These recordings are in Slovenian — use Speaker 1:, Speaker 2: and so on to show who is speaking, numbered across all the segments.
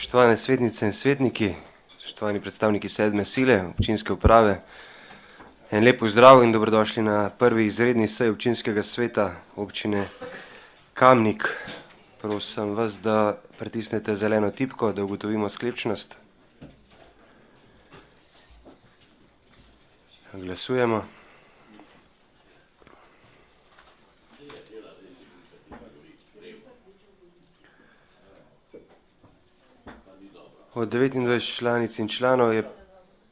Speaker 1: Spoštovane svetnice in svetniki, spoštovani predstavniki sedme sile, občinske uprave, en lep pozdrav in dobrodošli na prvi izredni seji občinskega sveta občine Kamnik. Prosim vas, da pritisnete zeleno tipko, da ugotovimo sklepčnost. Glasujemo. Od 29 članic in članov je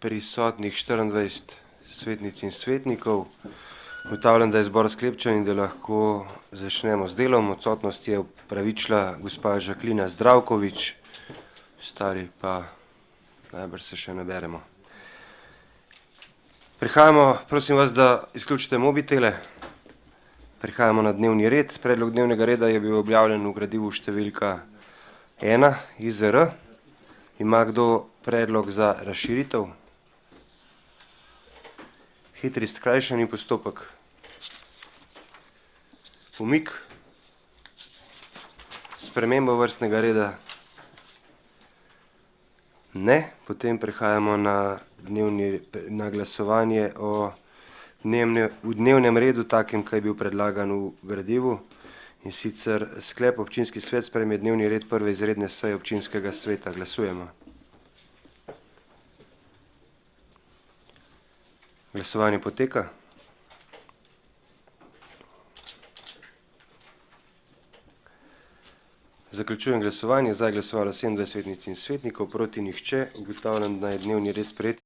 Speaker 1: prisotnih 24 svetnic in svetnikov. Ugotavljam, da je zbor sklepčen in da lahko začnemo z delom. Odsotnost je opravičila gospa Žaklina Zdravkovič, ostali pa najbrž se še naberemo. Prihajamo, prosim vas, da izključite mobitele. Prihajamo na dnevni red. Predlog dnevnega reda je bil objavljen v gradivu številka 1 IZR. Ima kdo predlog za razširitev? Hitri skrajšani postopek. Umik. Spremembo vrstnega reda? Ne. Potem prehajamo na glasovanje o dnevnem redu, takem, kaj je bil predlagan v gradivu. In sicer sklep občinski svet sprejme dnevni red prve izredne seje občinskega sveta. Glasujemo. Glasovanje poteka. Zaključujem glasovanje. Za je glasovalo 27 svetnic in svetnikov, proti nihče. Ugotavljam, da je dnevni red sprejet.